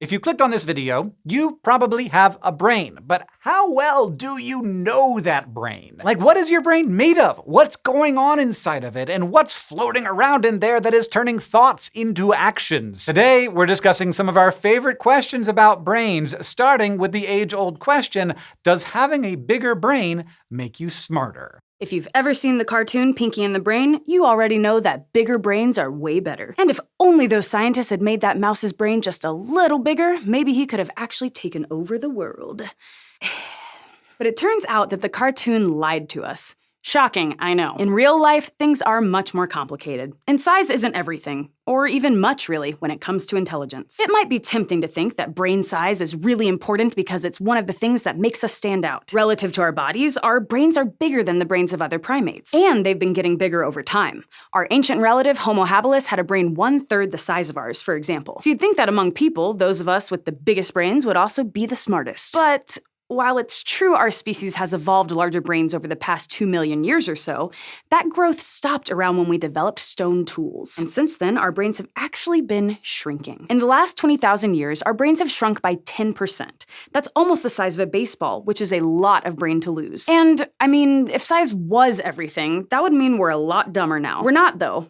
If you clicked on this video, you probably have a brain. But how well do you know that brain? Like, what is your brain made of? What's going on inside of it? And what's floating around in there that is turning thoughts into actions? Today, we're discussing some of our favorite questions about brains, starting with the age-old question, does having a bigger brain make you smarter? If you've ever seen the cartoon Pinky and the Brain, you already know that bigger brains are way better. And if only those scientists had made that mouse's brain just a little bigger, maybe he could have actually taken over the world. But it turns out that the cartoon lied to us. Shocking, I know. In real life, things are much more complicated. And size isn't everything, or even much really, when it comes to intelligence. It might be tempting to think that brain size is really important because it's one of the things that makes us stand out. Relative to our bodies, our brains are bigger than the brains of other primates. And they've been getting bigger over time. Our ancient relative, Homo habilis, had a brain 1/3 the size of ours, for example. So you'd think that among people, those of us with the biggest brains would also be the smartest. But while it's true our species has evolved larger brains over the past 2 million years or so, that growth stopped around when we developed stone tools. And since then, our brains have actually been shrinking. In the last 20,000 years, our brains have shrunk by 10%. That's almost the size of a baseball, which is a lot of brain to lose. And, I mean, if size was everything, that would mean we're a lot dumber now. We're not, though.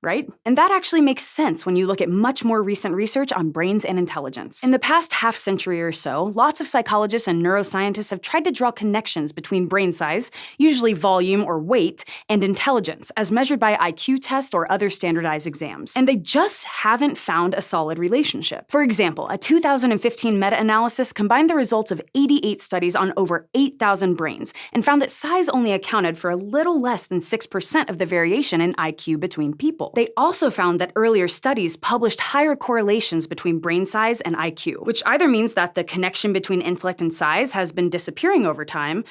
Right? And that actually makes sense when you look at much more recent research on brains and intelligence. In the past half century or so, lots of psychologists and neuroscientists have tried to draw connections between brain size, usually volume or weight, and intelligence, as measured by IQ tests or other standardized exams. And they just haven't found a solid relationship. For example, a 2015 meta-analysis combined the results of 88 studies on over 8,000 brains and found that size only accounted for a little less than 6% of the variation in IQ between people. They also found that earlier studies published higher correlations between brain size and IQ, which either means that the connection between intellect and size has been disappearing over time,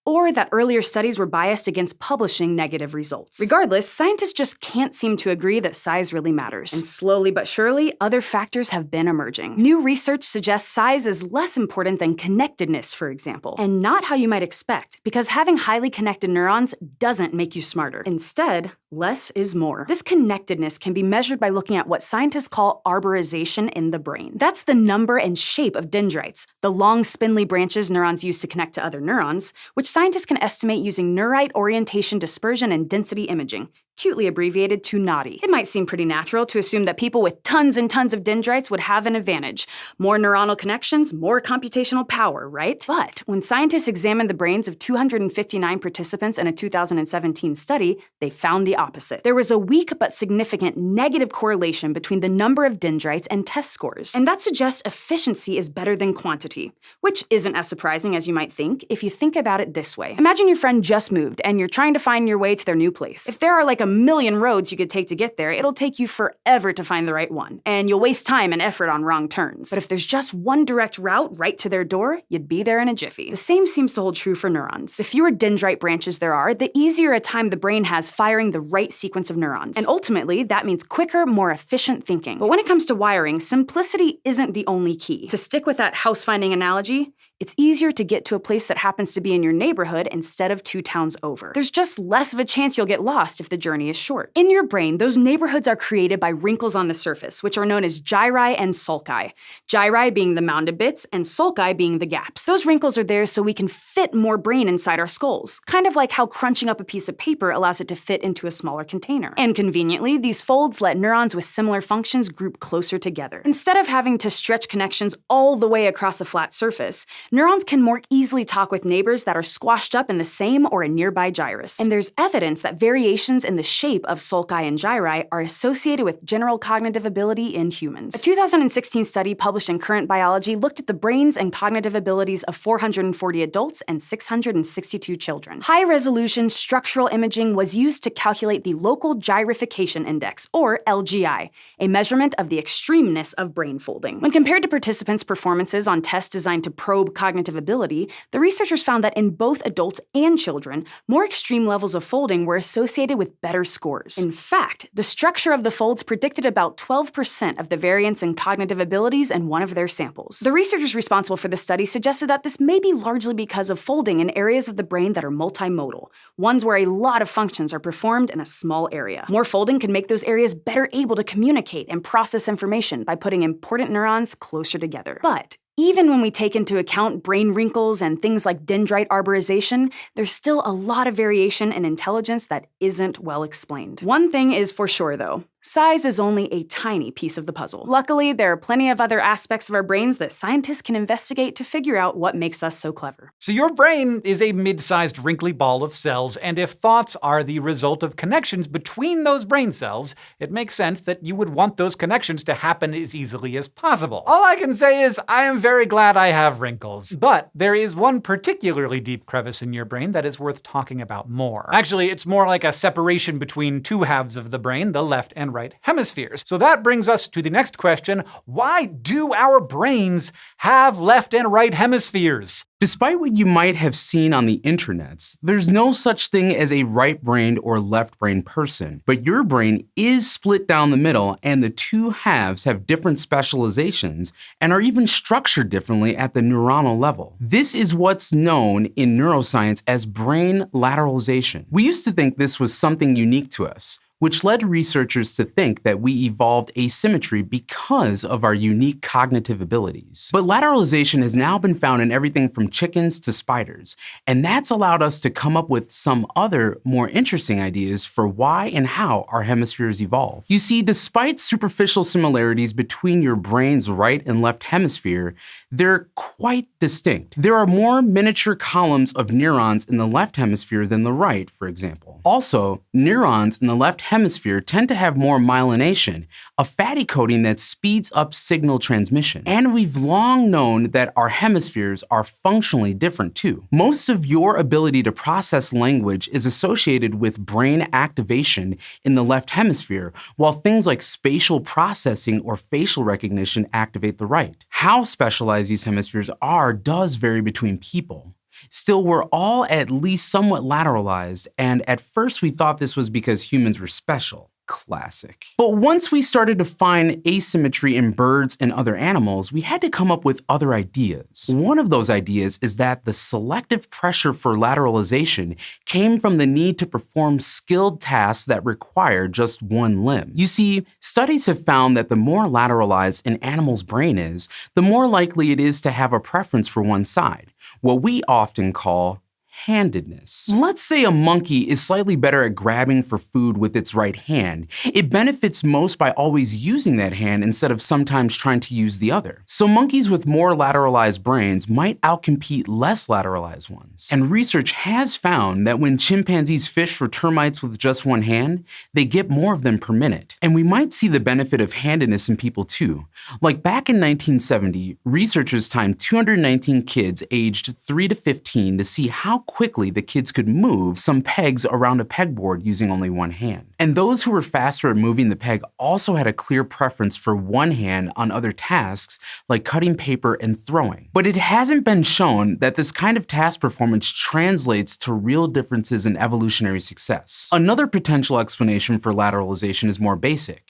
or that earlier studies were biased against publishing negative results. Regardless, scientists just can't seem to agree that size really matters. And slowly but surely, other factors have been emerging. New research suggests size is less important than connectedness, for example, and not how you might expect, because having highly connected neurons doesn't make you smarter. Instead, less is more. This connectedness can be measured by looking at what scientists call arborization in the brain. That's the number and shape of dendrites, the long spindly branches neurons use to connect to other neurons, which scientists can estimate using neurite orientation dispersion and density imaging, cutely abbreviated to NODI. It might seem pretty natural to assume that people with tons and tons of dendrites would have an advantage. More neuronal connections, more computational power, right? But when scientists examined the brains of 259 participants in a 2017 study, they found the opposite. There was a weak but significant negative correlation between the number of dendrites and test scores. And that suggests efficiency is better than quantity, which isn't as surprising as you might think if you think about it this way. Imagine your friend just moved and you're trying to find your way to their new place. If there are like a million roads you could take to get there, it'll take you forever to find the right one, and you'll waste time and effort on wrong turns. But if there's just one direct route right to their door, you'd be there in a jiffy. The same seems to hold true for neurons. The fewer dendrite branches there are, the easier a time the brain has firing the right sequence of neurons. And ultimately, that means quicker, more efficient thinking. But when it comes to wiring, simplicity isn't the only key. To stick with that house-finding analogy, it's easier to get to a place that happens to be in your neighborhood instead of 2 towns over. There's just less of a chance you'll get lost if the journey is short. In your brain, those neighborhoods are created by wrinkles on the surface, which are known as gyri and sulci. Gyri being the mounded bits, and sulci being the gaps. Those wrinkles are there so we can fit more brain inside our skulls, kind of like how crunching up a piece of paper allows it to fit into a smaller container. And conveniently, these folds let neurons with similar functions group closer together. Instead of having to stretch connections all the way across a flat surface, neurons can more easily talk with neighbors that are squashed up in the same or a nearby gyrus. And there's evidence that variations in the shape of sulci and gyri are associated with general cognitive ability in humans. A 2016 study published in Current Biology looked at the brains and cognitive abilities of 440 adults and 662 children. High-resolution structural imaging was used to calculate the local gyrification index, or LGI, a measurement of the extremeness of brain folding. When compared to participants' performances on tests designed to probe cognitive ability, the researchers found that in both adults and children, more extreme levels of folding were associated with better scores. In fact, the structure of the folds predicted about 12% of the variance in cognitive abilities in one of their samples. The researchers responsible for the study suggested that this may be largely because of folding in areas of the brain that are multimodal, ones where a lot of functions are performed in a small area. More folding can make those areas better able to communicate and process information by putting important neurons closer together. But even when we take into account brain wrinkles and things like dendrite arborization, there's still a lot of variation in intelligence that isn't well explained. One thing is for sure, though. Size is only a tiny piece of the puzzle. Luckily, there are plenty of other aspects of our brains that scientists can investigate to figure out what makes us so clever. So your brain is a mid-sized wrinkly ball of cells, and if thoughts are the result of connections between those brain cells, it makes sense that you would want those connections to happen as easily as possible. All I can say is I am very glad I have wrinkles. But there is one particularly deep crevice in your brain that is worth talking about more. Actually, it's more like a separation between two halves of the brain, the left and right hemispheres. So that brings us to the next question. Why do our brains have left and right hemispheres? Despite what you might have seen on the internets, there's no such thing as a right-brained or left-brained person. But your brain is split down the middle, and the two halves have different specializations and are even structured differently at the neuronal level. This is what's known in neuroscience as brain lateralization. We used to think this was something unique to us, which led researchers to think that we evolved asymmetry because of our unique cognitive abilities. But lateralization has now been found in everything from chickens to spiders, and that's allowed us to come up with some other more interesting ideas for why and how our hemispheres evolve. You see, despite superficial similarities between your brain's right and left hemisphere, they're quite distinct. There are more miniature columns of neurons in the left hemisphere than the right, for example. Also, neurons in the left hemisphere tend to have more myelination, a fatty coating that speeds up signal transmission. And we've long known that our hemispheres are functionally different too. Most of your ability to process language is associated with brain activation in the left hemisphere, while things like spatial processing or facial recognition activate the right. How specialized these hemispheres are does vary between people. Still, we're all at least somewhat lateralized, and at first we thought this was because humans were special. Classic. But once we started to find asymmetry in birds and other animals, we had to come up with other ideas. One of those ideas is that the selective pressure for lateralization came from the need to perform skilled tasks that require just one limb. You see, studies have found that the more lateralized an animal's brain is, the more likely it is to have a preference for one side, what we often call handedness. Let's say a monkey is slightly better at grabbing for food with its right hand. It benefits most by always using that hand instead of sometimes trying to use the other. So monkeys with more lateralized brains might outcompete less lateralized ones. And research has found that when chimpanzees fish for termites with just one hand, they get more of them per minute. And we might see the benefit of handedness in people too. Like back in 1970, researchers timed 219 kids aged 3 to 15 to see how quickly the kids could move some pegs around a pegboard using only one hand. And those who were faster at moving the peg also had a clear preference for one hand on other tasks like cutting paper and throwing. But it hasn't been shown that this kind of task performance translates to real differences in evolutionary success. Another potential explanation for lateralization is more basic: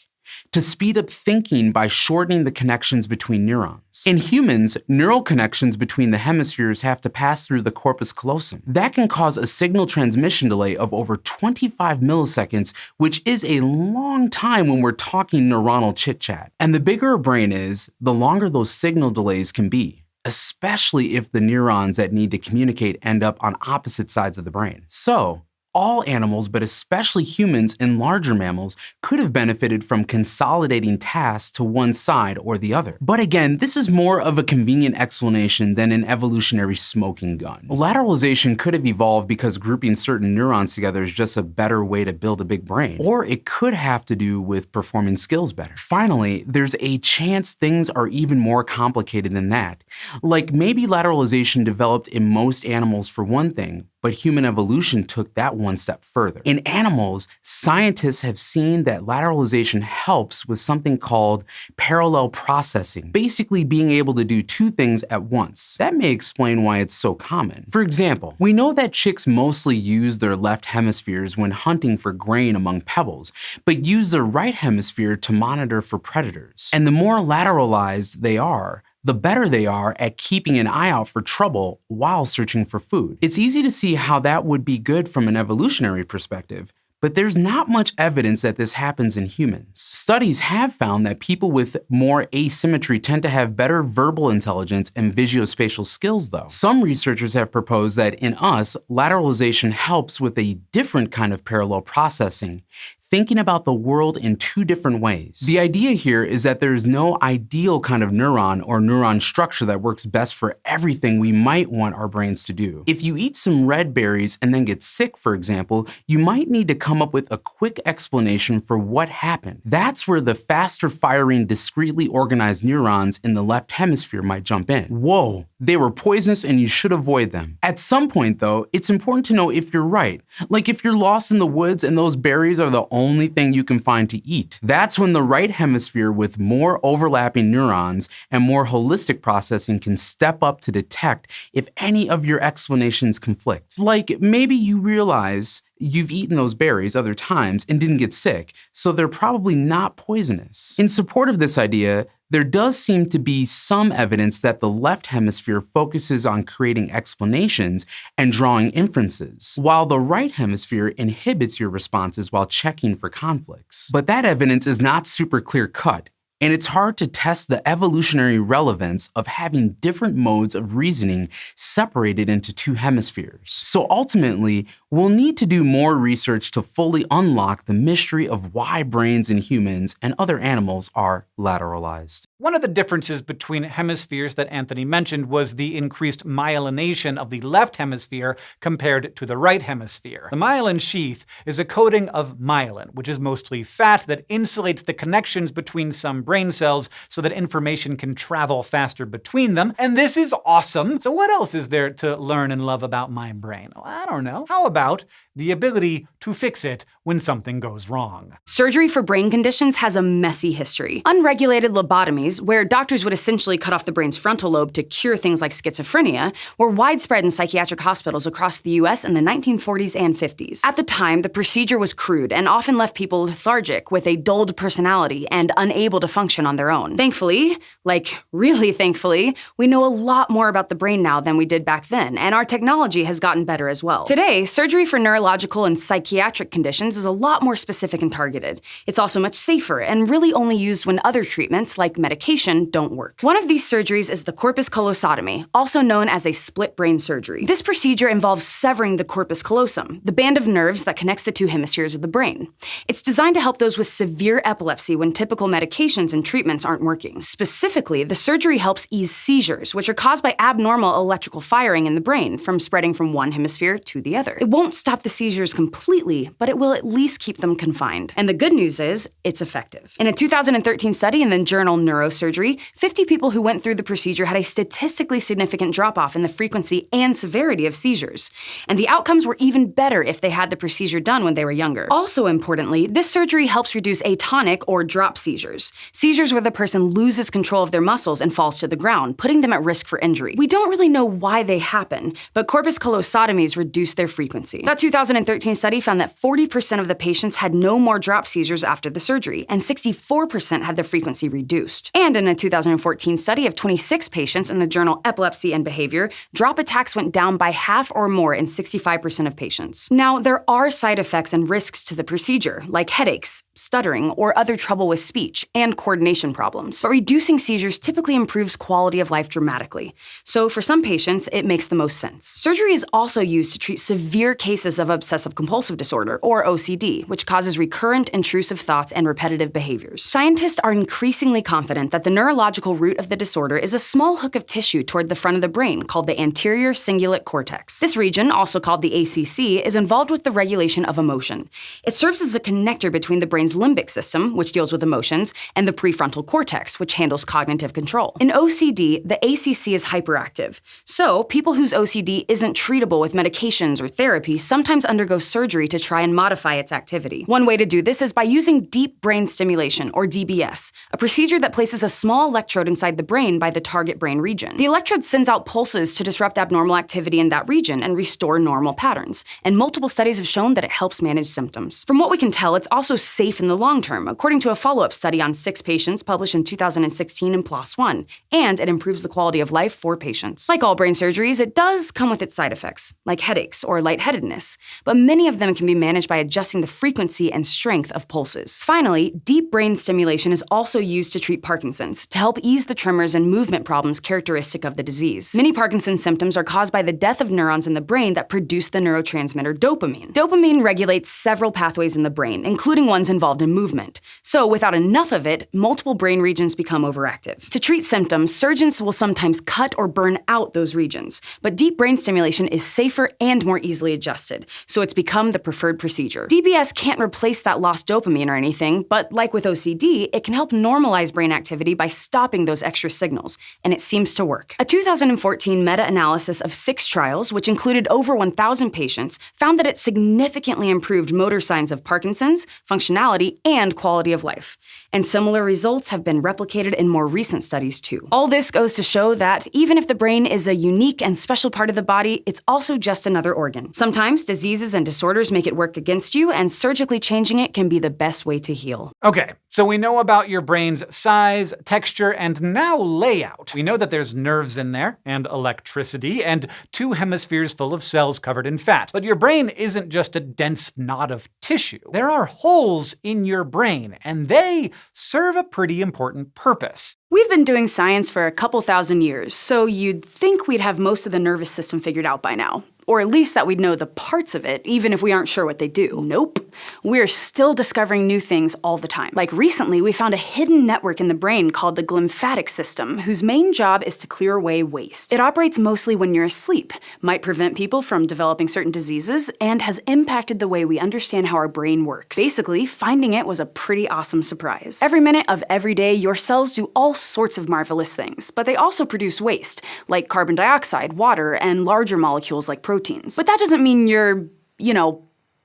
to speed up thinking by shortening the connections between neurons. In humans, neural connections between the hemispheres have to pass through the corpus callosum. That can cause a signal transmission delay of over 25 milliseconds, which is a long time when we're talking neuronal chit-chat. And the bigger a brain is, the longer those signal delays can be, especially if the neurons that need to communicate end up on opposite sides of the brain. So, all animals, but especially humans and larger mammals, could have benefited from consolidating tasks to one side or the other. But again, this is more of a convenient explanation than an evolutionary smoking gun. Lateralization could have evolved because grouping certain neurons together is just a better way to build a big brain. Or it could have to do with performing skills better. Finally, there's a chance things are even more complicated than that. Like maybe lateralization developed in most animals for one thing, But human evolution took that one step further. In animals, scientists have seen that lateralization helps with something called parallel processing, basically being able to do two things at once. That may explain why it's so common. For example, we know that chicks mostly use their left hemispheres when hunting for grain among pebbles, but use their right hemisphere to monitor for predators. And the more lateralized they are, the better they are at keeping an eye out for trouble while searching for food. It's easy to see how that would be good from an evolutionary perspective, but there's not much evidence that this happens in humans. Studies have found that people with more asymmetry tend to have better verbal intelligence and visuospatial skills, though. Some researchers have proposed that in us, lateralization helps with a different kind of parallel processing, thinking about the world in two different ways. The idea here is that there is no ideal kind of neuron or neuron structure that works best for everything we might want our brains to do. If you eat some red berries and then get sick, for example, you might need to come up with a quick explanation for what happened. That's where the faster firing, discretely organized neurons in the left hemisphere might jump in. Whoa, they were poisonous and you should avoid them. At some point though, it's important to know if you're right. Like if you're lost in the woods and those berries are the only thing you can find to eat. That's when the right hemisphere with more overlapping neurons and more holistic processing can step up to detect if any of your explanations conflict. Like maybe you realize you've eaten those berries other times and didn't get sick, so they're probably not poisonous. In support of this idea, there does seem to be some evidence that the left hemisphere focuses on creating explanations and drawing inferences, while the right hemisphere inhibits your responses while checking for conflicts. But that evidence is not super clear-cut, and it's hard to test the evolutionary relevance of having different modes of reasoning separated into two hemispheres. So ultimately, we'll need to do more research to fully unlock the mystery of why brains in humans and other animals are lateralized. One of the differences between hemispheres that Anthony mentioned was the increased myelination of the left hemisphere compared to the right hemisphere. The myelin sheath is a coating of myelin, which is mostly fat that insulates the connections between some brain cells so that information can travel faster between them. And this is awesome. So what else is there to learn and love about my brain? Well, I don't know. How about the ability to fix it when something goes wrong? Surgery for brain conditions has a messy history. Unregulated lobotomies, where doctors would essentially cut off the brain's frontal lobe to cure things like schizophrenia, were widespread in psychiatric hospitals across the US in the 1940s and 50s. At the time, the procedure was crude and often left people lethargic with a dulled personality and unable to function on their own. Thankfully, like really thankfully, we know a lot more about the brain now than we did back then, and our technology has gotten better as well. Today, surgery for neurological and psychiatric conditions is a lot more specific and targeted. It's also much safer and really only used when other treatments, like medication, don't work. One of these surgeries is the corpus callosotomy, also known as a split brain surgery. This procedure involves severing the corpus callosum, the band of nerves that connects the two hemispheres of the brain. It's designed to help those with severe epilepsy when typical medications and treatments aren't working. Specifically, the surgery helps ease seizures, which are caused by abnormal electrical firing in the brain from spreading from one hemisphere to the other. It won't stop the seizures completely, but it will at least keep them confined. And the good news is, it's effective. In a 2013 study in the journal Neurosurgery, 50 people who went through the procedure had a statistically significant drop-off in the frequency and severity of seizures. And the outcomes were even better if they had the procedure done when they were younger. Also importantly, this surgery helps reduce atonic or drop seizures. Seizures where the person loses control of their muscles and falls to the ground, putting them at risk for injury. We don't really know why they happen, but corpus callosotomies reduce their frequency. That 2013 study found that 40% of the patients had no more drop seizures after the surgery, and 64% had the frequency reduced. And in a 2014 study of 26 patients in the journal Epilepsy and Behavior, drop attacks went down by half or more in 65% of patients. Now, there are side effects and risks to the procedure, like headaches, stuttering, or other trouble with speech, and coordination problems. But reducing seizures typically improves quality of life dramatically. So for some patients, it makes the most sense. Surgery is also used to treat severe cases of obsessive-compulsive disorder, or OCD, which causes recurrent intrusive thoughts and repetitive behaviors. Scientists are increasingly confident that the neurological root of the disorder is a small hook of tissue toward the front of the brain called the anterior cingulate cortex. This region, also called the ACC, is involved with the regulation of emotion. It serves as a connector between the brain's brain's limbic system, which deals with emotions, and the prefrontal cortex, which handles cognitive control. In OCD, the ACC is hyperactive. So, people whose OCD isn't treatable with medications or therapy sometimes undergo surgery to try and modify its activity. One way to do this is by using deep brain stimulation, or DBS, a procedure that places a small electrode inside the brain by the target brain region. The electrode sends out pulses to disrupt abnormal activity in that region and restore normal patterns, and multiple studies have shown that it helps manage symptoms. From what we can tell, it's also safe in the long term, according to a follow-up study on 6 patients published in 2016 in PLOS One, and it improves the quality of life for patients. Like all brain surgeries, it does come with its side effects, like headaches or lightheadedness, but many of them can be managed by adjusting the frequency and strength of pulses. Finally, deep brain stimulation is also used to treat Parkinson's, to help ease the tremors and movement problems characteristic of the disease. Many Parkinson's symptoms are caused by the death of neurons in the brain that produce the neurotransmitter dopamine. Dopamine regulates several pathways in the brain, including ones involved in movement. So, without enough of it, multiple brain regions become overactive. To treat symptoms, surgeons will sometimes cut or burn out those regions, but deep brain stimulation is safer and more easily adjusted, so it's become the preferred procedure. DBS can't replace that lost dopamine or anything, but like with OCD, it can help normalize brain activity by stopping those extra signals, and it seems to work. A 2014 meta-analysis of 6 trials, which included over 1,000 patients, found that it significantly improved motor signs of Parkinson's, functionality, and quality of life. And similar results have been replicated in more recent studies too. All this goes to show that even if the brain is a unique and special part of the body, it's also just another organ. Sometimes diseases and disorders make it work against you, and surgically changing it can be the best way to heal. Okay, so we know about your brain's size, texture, and now layout. We know that there's nerves in there, and electricity, and 2 hemispheres full of cells covered in fat. But your brain isn't just a dense knot of tissue. There are holes in your brain, and they serve a pretty important purpose. We've been doing science for a couple thousand years, so you'd think we'd have most of the nervous system figured out by now. Or at least that we'd know the parts of it, even if we aren't sure what they do. Nope. We're still discovering new things all the time. Like recently, we found a hidden network in the brain called the glymphatic system, whose main job is to clear away waste. It operates mostly when you're asleep, might prevent people from developing certain diseases, and has impacted the way we understand how our brain works. Basically, finding it was a pretty awesome surprise. Every minute of every day, your cells do all sorts of marvelous things, but they also produce waste, like carbon dioxide, water, and larger molecules like proteins. But that doesn't mean you're,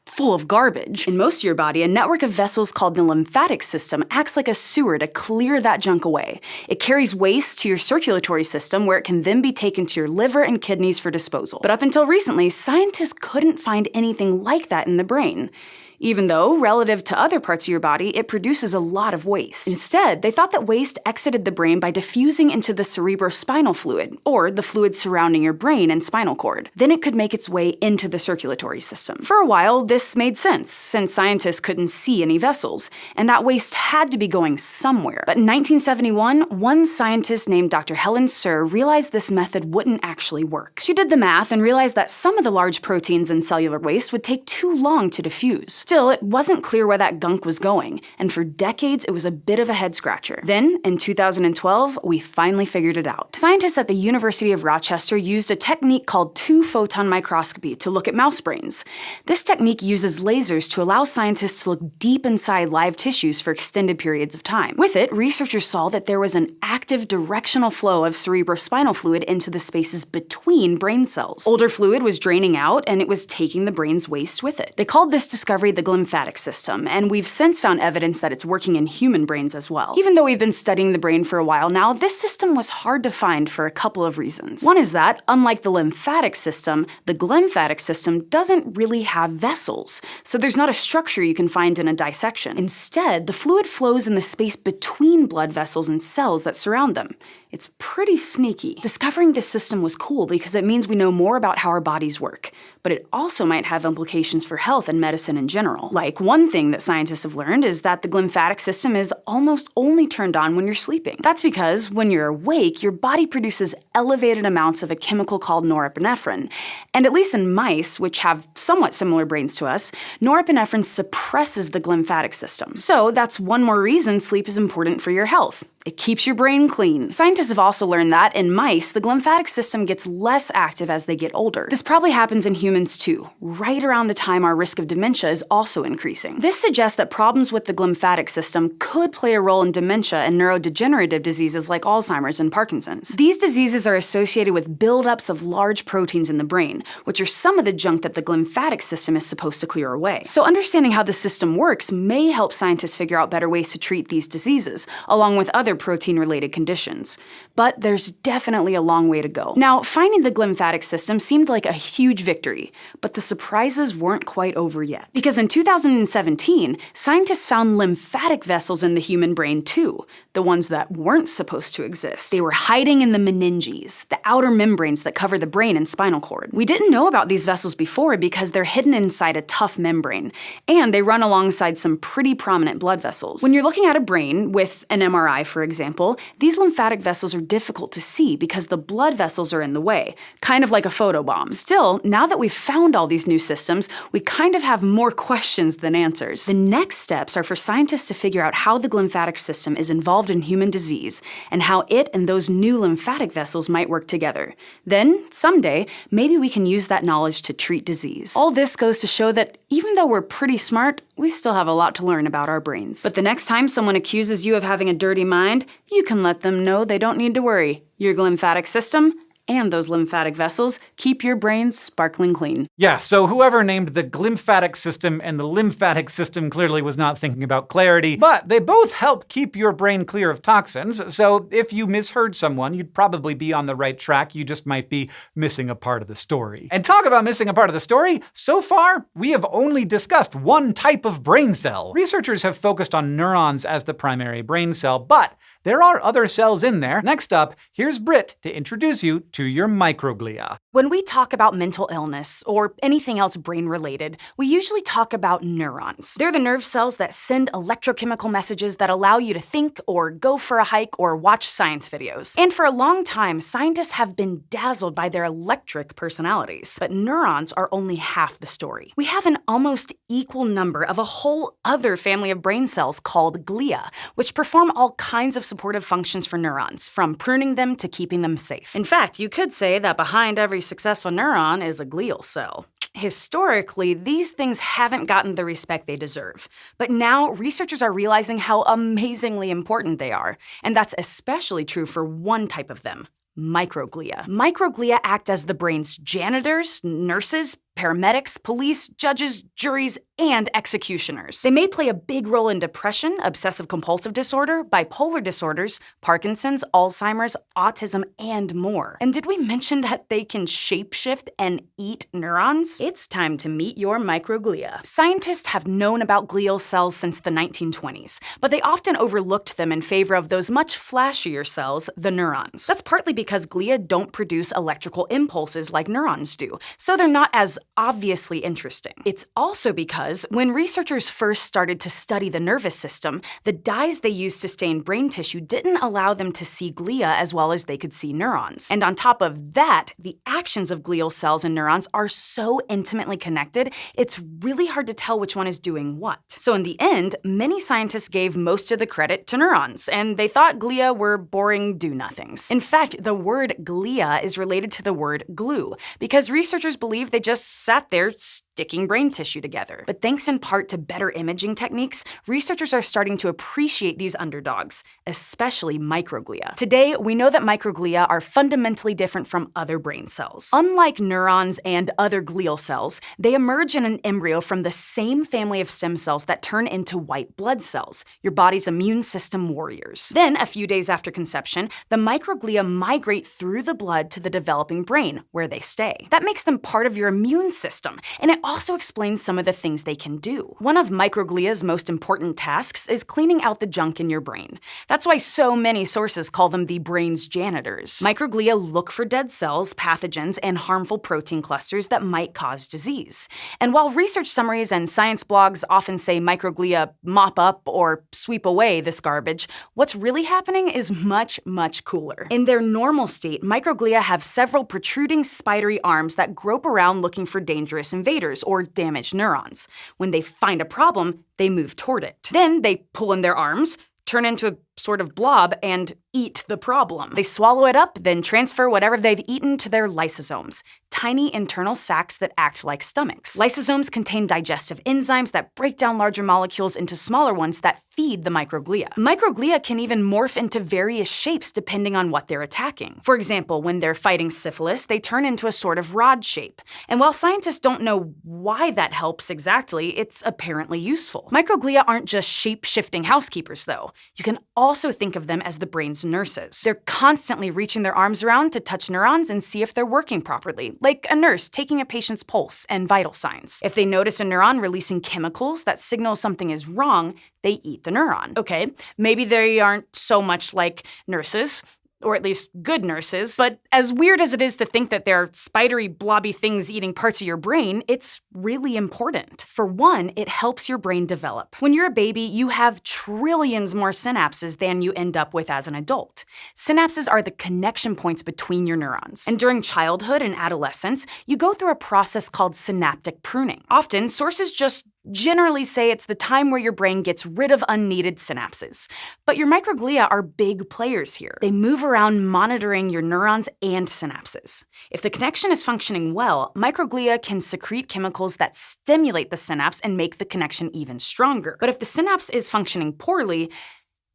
full of garbage. In most of your body, a network of vessels called the lymphatic system acts like a sewer to clear that junk away. It carries waste to your circulatory system, where it can then be taken to your liver and kidneys for disposal. But up until recently, scientists couldn't find anything like that in the brain. Even though, relative to other parts of your body, it produces a lot of waste. Instead, they thought that waste exited the brain by diffusing into the cerebrospinal fluid, or the fluid surrounding your brain and spinal cord. Then it could make its way into the circulatory system. For a while, this made sense, since scientists couldn't see any vessels, and that waste had to be going somewhere. But in 1971, one scientist named Dr. Helen Sir realized this method wouldn't actually work. She did the math and realized that some of the large proteins in cellular waste would take too long to diffuse. Still, it wasn't clear where that gunk was going, and for decades it was a bit of a head-scratcher. Then, in 2012, we finally figured it out. Scientists at the University of Rochester used a technique called 2-photon microscopy to look at mouse brains. This technique uses lasers to allow scientists to look deep inside live tissues for extended periods of time. With it, researchers saw that there was an active directional flow of cerebrospinal fluid into the spaces between brain cells. Older fluid was draining out, and it was taking the brain's waste with it. They called this discovery the glymphatic system, and we've since found evidence that it's working in human brains as well. Even though we've been studying the brain for a while now, this system was hard to find for a couple of reasons. One is that, unlike the lymphatic system, the glymphatic system doesn't really have vessels, so there's not a structure you can find in a dissection. Instead, the fluid flows in the space between blood vessels and cells that surround them. It's pretty sneaky. Discovering this system was cool because it means we know more about how our bodies work, but it also might have implications for health and medicine in general. Like, one thing that scientists have learned is that the glymphatic system is almost only turned on when you're sleeping. That's because when you're awake, your body produces elevated amounts of a chemical called norepinephrine. And at least in mice, which have somewhat similar brains to us, norepinephrine suppresses the glymphatic system. So that's one more reason sleep is important for your health. It keeps your brain clean. Scientists have also learned that, in mice, the glymphatic system gets less active as they get older. This probably happens in humans too, right around the time our risk of dementia is also increasing. This suggests that problems with the glymphatic system could play a role in dementia and neurodegenerative diseases like Alzheimer's and Parkinson's. These diseases are associated with buildups of large proteins in the brain, which are some of the junk that the glymphatic system is supposed to clear away. So understanding how the system works may help scientists figure out better ways to treat these diseases, along with other protein-related conditions. But there's definitely a long way to go. Now, finding the glymphatic system seemed like a huge victory, but the surprises weren't quite over yet. Because in 2017, scientists found lymphatic vessels in the human brain too, the ones that weren't supposed to exist. They were hiding in the meninges, the outer membranes that cover the brain and spinal cord. We didn't know about these vessels before because they're hidden inside a tough membrane, and they run alongside some pretty prominent blood vessels. When you're looking at a brain with an MRI, for example, these lymphatic vessels are difficult to see because the blood vessels are in the way, kind of like a photobomb. Still, now that we've found all these new systems, we kind of have more questions than answers. The next steps are for scientists to figure out how the glymphatic system is involved in human disease and how it and those new lymphatic vessels might work together. Then, someday, maybe we can use that knowledge to treat disease. All this goes to show that even though we're pretty smart, we still have a lot to learn about our brains. But the next time someone accuses you of having a dirty mind, you can let them know they don't need to worry. Your glymphatic system and those lymphatic vessels keep your brain sparkling clean. Yeah, so whoever named the glymphatic system and the lymphatic system clearly was not thinking about clarity, but they both help keep your brain clear of toxins, so if you misheard someone, you'd probably be on the right track, you just might be missing a part of the story. And talk about missing a part of the story, so far, we have only discussed one type of brain cell. Researchers have focused on neurons as the primary brain cell, but there are other cells in there. Next up, here's Britt to introduce you to your microglia. When we talk about mental illness, or anything else brain-related, we usually talk about neurons. They're the nerve cells that send electrochemical messages that allow you to think, or go for a hike, or watch science videos. And for a long time, scientists have been dazzled by their electric personalities. But neurons are only half the story. We have an almost equal number of a whole other family of brain cells called glia, which perform all kinds of supportive functions for neurons, from pruning them to keeping them safe. In fact, you could say that behind every successful neuron is a glial cell. Historically, these things haven't gotten the respect they deserve. But now, researchers are realizing how amazingly important they are. And that's especially true for one type of them: microglia. Microglia act as the brain's janitors, nurses, paramedics, police, judges, juries, and executioners. They may play a big role in depression, obsessive-compulsive disorder, bipolar disorders, Parkinson's, Alzheimer's, autism, and more. And did we mention that they can shapeshift and eat neurons? It's time to meet your microglia. Scientists have known about glial cells since the 1920s, but they often overlooked them in favor of those much flashier cells, the neurons. That's partly because glia don't produce electrical impulses like neurons do, so they're not as obviously interesting. It's also because when researchers first started to study the nervous system, the dyes they used to stain brain tissue didn't allow them to see glia as well as they could see neurons. And on top of that, the actions of glial cells and neurons are so intimately connected, it's really hard to tell which one is doing what. So in the end, many scientists gave most of the credit to neurons, and they thought glia were boring do-nothings. In fact, the word glia is related to the word glue, because researchers believe they just sat there sticking brain tissue together. But thanks in part to better imaging techniques, researchers are starting to appreciate these underdogs, especially microglia. Today, we know that microglia are fundamentally different from other brain cells. Unlike neurons and other glial cells, they emerge in an embryo from the same family of stem cells that turn into white blood cells, your body's immune system warriors. Then, a few days after conception, the microglia migrate through the blood to the developing brain, where they stay. That makes them part of your immune system, and it also explains some of the things they can do. One of microglia's most important tasks is cleaning out the junk in your brain. That's why so many sources call them the brain's janitors. Microglia look for dead cells, pathogens, and harmful protein clusters that might cause disease. And while research summaries and science blogs often say microglia mop up or sweep away this garbage, what's really happening is much, much cooler. In their normal state, microglia have several protruding spidery arms that grope around looking for dangerous invaders or damaged neurons. When they find a problem, they move toward it. Then they pull in their arms, turn into a sort of blob and eat the problem. They swallow it up, then transfer whatever they've eaten to their lysosomes, tiny internal sacs that act like stomachs. Lysosomes contain digestive enzymes that break down larger molecules into smaller ones that feed the microglia. Microglia can even morph into various shapes depending on what they're attacking. For example, when they're fighting syphilis, they turn into a sort of rod shape. And while scientists don't know why that helps exactly, it's apparently useful. Microglia aren't just shape-shifting housekeepers, though. You can also think of them as the brain's nurses. They're constantly reaching their arms around to touch neurons and see if they're working properly, like a nurse taking a patient's pulse and vital signs. If they notice a neuron releasing chemicals that signal something is wrong, they eat the neuron. Okay, maybe they aren't so much like nurses, or at least good nurses, but as weird as it is to think that they're spidery, blobby things eating parts of your brain, it's really important. For one, it helps your brain develop. When you're a baby, you have trillions more synapses than you end up with as an adult. Synapses are the connection points between your neurons. And during childhood and adolescence, you go through a process called synaptic pruning. Often, sources just generally say it's the time where your brain gets rid of unneeded synapses. But your microglia are big players here. They move around monitoring your neurons and synapses. If the connection is functioning well, microglia can secrete chemicals that stimulate the synapse and make the connection even stronger. But if the synapse is functioning poorly,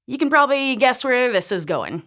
you can probably guess where this is going.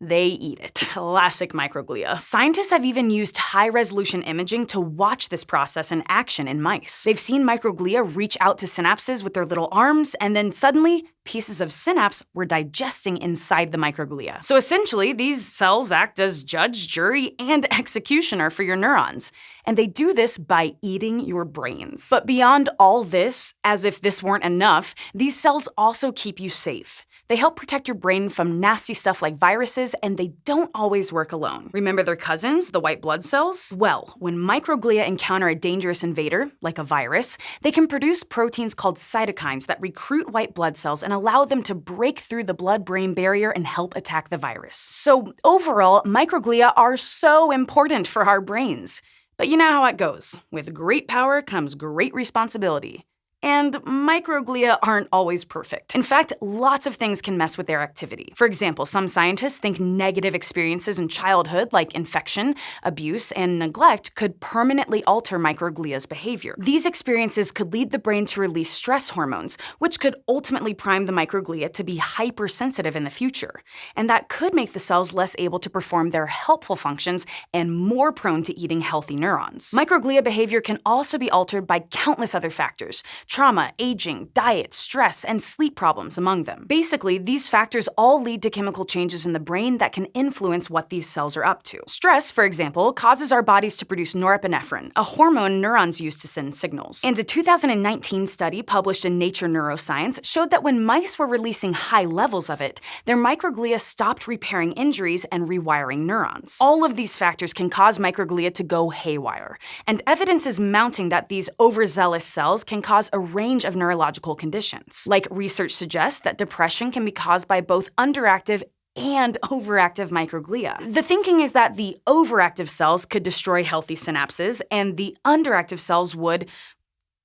They eat it. Classic microglia. Scientists have even used high-resolution imaging to watch this process in action in mice. They've seen microglia reach out to synapses with their little arms, and then suddenly, pieces of synapse were digesting inside the microglia. So essentially, these cells act as judge, jury, and executioner for your neurons. And they do this by eating your brains. But beyond all this, as if this weren't enough, these cells also keep you safe. They help protect your brain from nasty stuff like viruses, and they don't always work alone. Remember their cousins, the white blood cells? Well, when microglia encounter a dangerous invader, like a virus, they can produce proteins called cytokines that recruit white blood cells and allow them to break through the blood-brain barrier and help attack the virus. So overall, microglia are so important for our brains. But you know how it goes. With great power comes great responsibility. And microglia aren't always perfect. In fact, lots of things can mess with their activity. For example, some scientists think negative experiences in childhood, like infection, abuse, and neglect, could permanently alter microglia's behavior. These experiences could lead the brain to release stress hormones, which could ultimately prime the microglia to be hypersensitive in the future. And that could make the cells less able to perform their helpful functions and more prone to eating healthy neurons. Microglia behavior can also be altered by countless other factors: trauma, aging, diet, stress, and sleep problems among them. Basically, these factors all lead to chemical changes in the brain that can influence what these cells are up to. Stress, for example, causes our bodies to produce norepinephrine, a hormone neurons use to send signals. And a 2019 study published in Nature Neuroscience showed that when mice were releasing high levels of it, their microglia stopped repairing injuries and rewiring neurons. All of these factors can cause microglia to go haywire, and evidence is mounting that these overzealous cells can cause a range of neurological conditions. Like, research suggests that depression can be caused by both underactive and overactive microglia. The thinking is that the overactive cells could destroy healthy synapses, and the underactive cells would,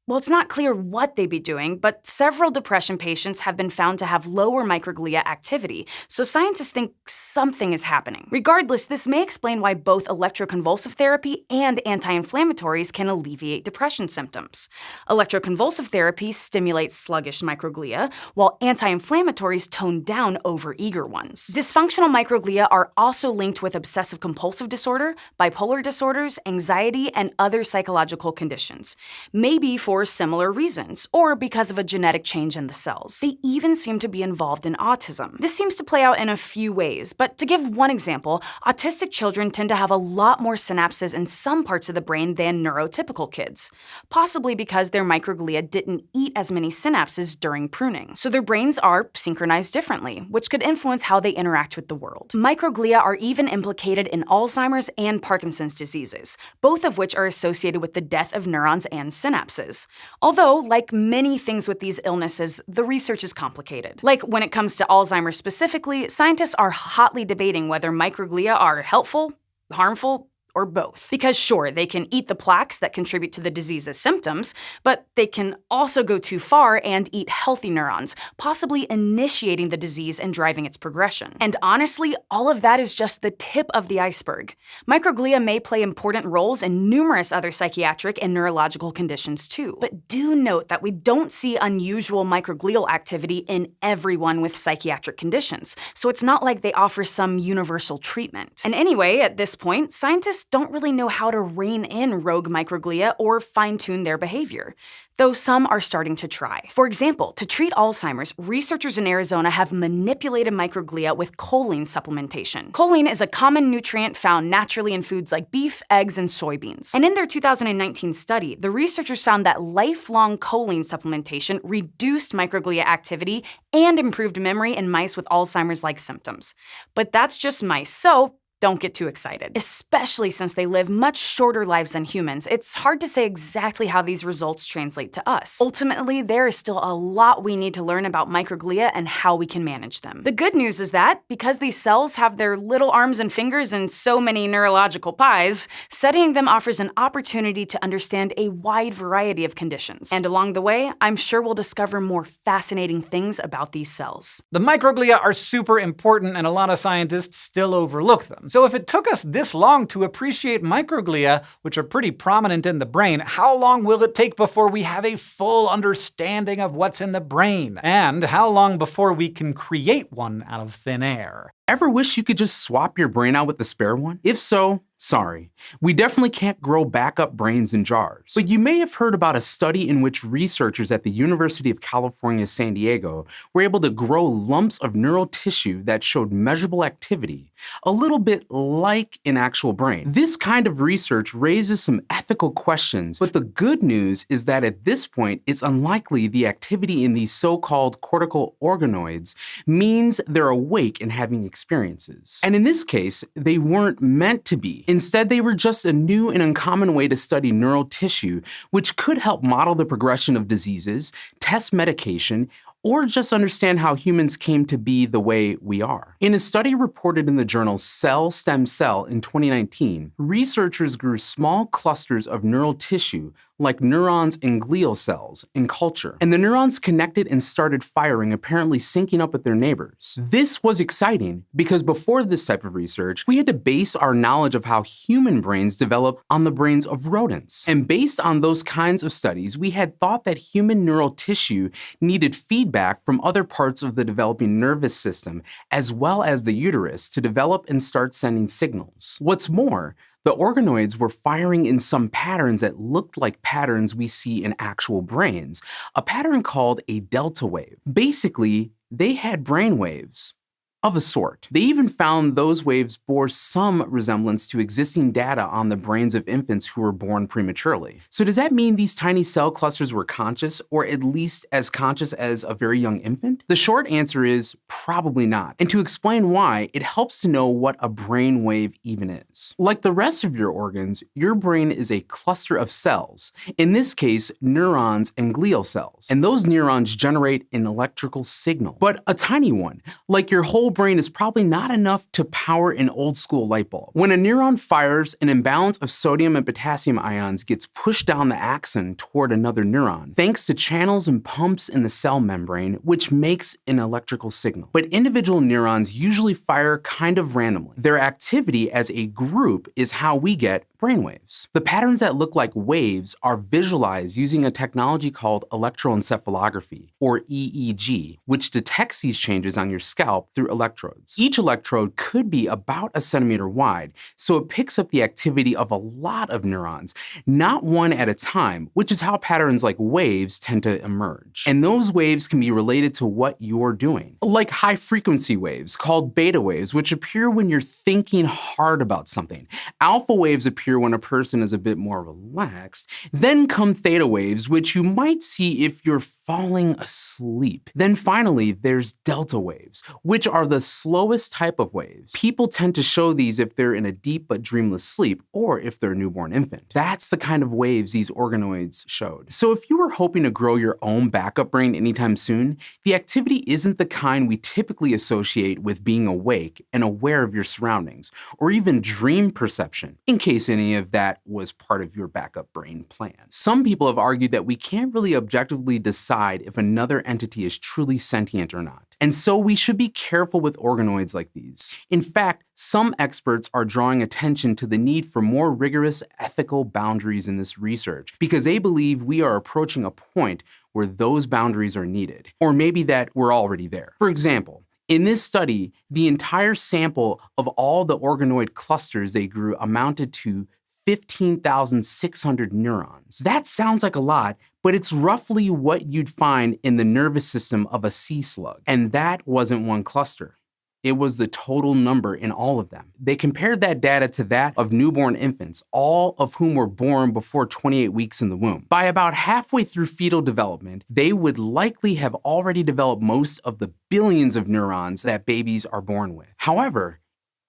well, it's not clear what they'd be doing, but several depression patients have been found to have lower microglia activity, so scientists think something is happening. Regardless, this may explain why both electroconvulsive therapy and anti-inflammatories can alleviate depression symptoms. Electroconvulsive therapy stimulates sluggish microglia, while anti-inflammatories tone down overeager ones. Dysfunctional microglia are also linked with obsessive-compulsive disorder, bipolar disorders, anxiety, and other psychological conditions. Maybe for similar reasons, or because of a genetic change in the cells. They even seem to be involved in autism. This seems to play out in a few ways, but to give one example, autistic children tend to have a lot more synapses in some parts of the brain than neurotypical kids, possibly because their microglia didn't eat as many synapses during pruning. So their brains are synchronized differently, which could influence how they interact with the world. Microglia are even implicated in Alzheimer's and Parkinson's diseases, both of which are associated with the death of neurons and synapses. Although, like many things with these illnesses, the research is complicated. Like when it comes to Alzheimer's specifically, scientists are hotly debating whether microglia are helpful, harmful, or both. Because sure, they can eat the plaques that contribute to the disease's symptoms, but they can also go too far and eat healthy neurons, possibly initiating the disease and driving its progression. And honestly, all of that is just the tip of the iceberg. Microglia may play important roles in numerous other psychiatric and neurological conditions too. But do note that we don't see unusual microglial activity in everyone with psychiatric conditions, so it's not like they offer some universal treatment. And anyway, at this point, scientists don't really know how to rein in rogue microglia or fine-tune their behavior, though some are starting to try. For example, to treat Alzheimer's, researchers in Arizona have manipulated microglia with choline supplementation. Choline is a common nutrient found naturally in foods like beef, eggs, and soybeans. And in their 2019 study, the researchers found that lifelong choline supplementation reduced microglia activity and improved memory in mice with Alzheimer's-like symptoms. But that's just mice, so don't get too excited. Especially since they live much shorter lives than humans, it's hard to say exactly how these results translate to us. Ultimately, there is still a lot we need to learn about microglia and how we can manage them. The good news is that, because these cells have their little arms and fingers and so many neurological pies, studying them offers an opportunity to understand a wide variety of conditions. And along the way, I'm sure we'll discover more fascinating things about these cells. The microglia are super important, and a lot of scientists still overlook them. So if it took us this long to appreciate microglia, which are pretty prominent in the brain, how long will it take before we have a full understanding of what's in the brain? And how long before we can create one out of thin air? Ever wish you could just swap your brain out with a spare one? If so, sorry. We definitely can't grow backup brains in jars. But you may have heard about a study in which researchers at the University of California, San Diego were able to grow lumps of neural tissue that showed measurable activity, a little bit like an actual brain. This kind of research raises some ethical questions, but the good news is that at this point, it's unlikely the activity in these so-called cortical organoids means they're awake and having experiences. And in this case, they weren't meant to be. Instead, they were just a new and uncommon way to study neural tissue, which could help model the progression of diseases, test medication, or just understand how humans came to be the way we are. In a study reported in the journal Cell Stem Cell in 2019, researchers grew small clusters of neural tissue like neurons and glial cells in culture. And the neurons connected and started firing, apparently syncing up with their neighbors. This was exciting because before this type of research, we had to base our knowledge of how human brains develop on the brains of rodents. And based on those kinds of studies, we had thought that human neural tissue needed feedback from other parts of the developing nervous system, as well as the uterus, to develop and start sending signals. What's more, the organoids were firing in some patterns that looked like patterns we see in actual brains, a pattern called a delta wave. Basically, they had brain waves. Of a sort. They even found those waves bore some resemblance to existing data on the brains of infants who were born prematurely. So does that mean these tiny cell clusters were conscious, or at least as conscious as a very young infant? The short answer is probably not. And to explain why, it helps to know what a brain wave even is. Like the rest of your organs, your brain is a cluster of cells, in this case, neurons and glial cells. And those neurons generate an electrical signal, but a tiny one, like your whole brain is probably not enough to power an old school light bulb. When a neuron fires, an imbalance of sodium and potassium ions gets pushed down the axon toward another neuron, thanks to channels and pumps in the cell membrane, which makes an electrical signal. But individual neurons usually fire kind of randomly. Their activity as a group is how we get brainwaves. The patterns that look like waves are visualized using a technology called electroencephalography, or EEG, which detects these changes on your scalp through electrodes. Each electrode could be about a centimeter wide, so it picks up the activity of a lot of neurons, not one at a time, which is how patterns like waves tend to emerge. And those waves can be related to what you're doing. Like high frequency waves, called beta waves, which appear when you're thinking hard about something. Alpha waves appear appear when a person is a bit more relaxed. Then come theta waves, which you might see if you're falling asleep. Then finally, there's delta waves, which are the slowest type of waves. People tend to show these if they're in a deep but dreamless sleep, or if they're a newborn infant. That's the kind of waves these organoids showed. So if you were hoping to grow your own backup brain anytime soon, the activity isn't the kind we typically associate with being awake and aware of your surroundings, or even dream perception, in case any of that was part of your backup brain plan. Some people have argued that we can't really objectively decide if another entity is truly sentient or not. And so we should be careful with organoids like these. In fact, some experts are drawing attention to the need for more rigorous ethical boundaries in this research because they believe we are approaching a point where those boundaries are needed, or maybe that we're already there. For example, in this study, the entire sample of all the organoid clusters they grew amounted to 15,600 neurons. That sounds like a lot, but it's roughly what you'd find in the nervous system of a sea slug. And that wasn't one cluster. It was the total number in all of them. They compared that data to that of newborn infants, all of whom were born before 28 weeks in the womb. By about halfway through fetal development, they would likely have already developed most of the billions of neurons that babies are born with. However,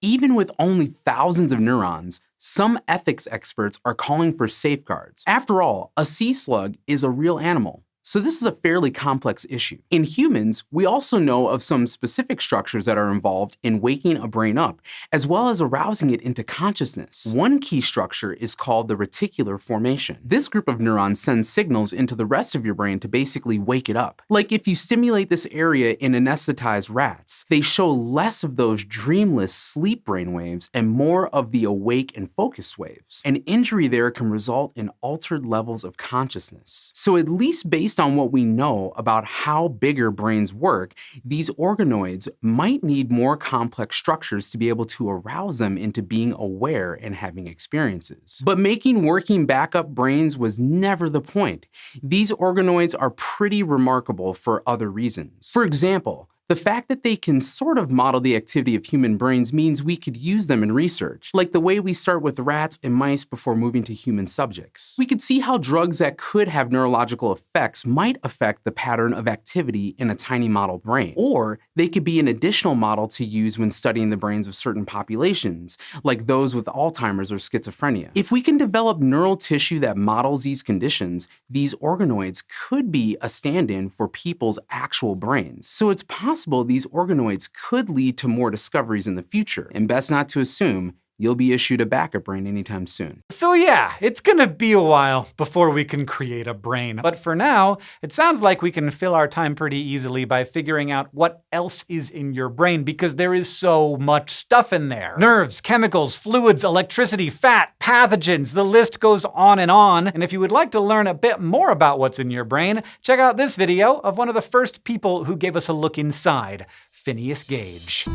even with only thousands of neurons, some ethics experts are calling for safeguards. After all, a sea slug is a real animal. So this is a fairly complex issue. In humans, we also know of some specific structures that are involved in waking a brain up, as well as arousing it into consciousness. One key structure is called the reticular formation. This group of neurons sends signals into the rest of your brain to basically wake it up. Like if you stimulate this area in anesthetized rats, they show less of those dreamless sleep brain waves and more of the awake and focused waves. An injury there can result in altered levels of consciousness. So at least based on what we know about how bigger brains work, these organoids might need more complex structures to be able to arouse them into being aware and having experiences. But making working backup brains was never the point. These organoids are pretty remarkable for other reasons. For example, the fact that they can sort of model the activity of human brains means we could use them in research, like the way we start with rats and mice before moving to human subjects. We could see how drugs that could have neurological effects might affect the pattern of activity in a tiny model brain. Or they could be an additional model to use when studying the brains of certain populations, like those with Alzheimer's or schizophrenia. If we can develop neural tissue that models these conditions, these organoids could be a stand-in for people's actual brains. So it's possible these organoids could lead to more discoveries in the future, and best not to assume you'll be issued a backup brain anytime soon. So yeah, it's gonna be a while before we can create a brain. But for now, it sounds like we can fill our time pretty easily by figuring out what else is in your brain, because there is so much stuff in there. Nerves, chemicals, fluids, electricity, fat, pathogens, the list goes on. And if you would like to learn a bit more about what's in your brain, check out this video of one of the first people who gave us a look inside, Phineas Gage.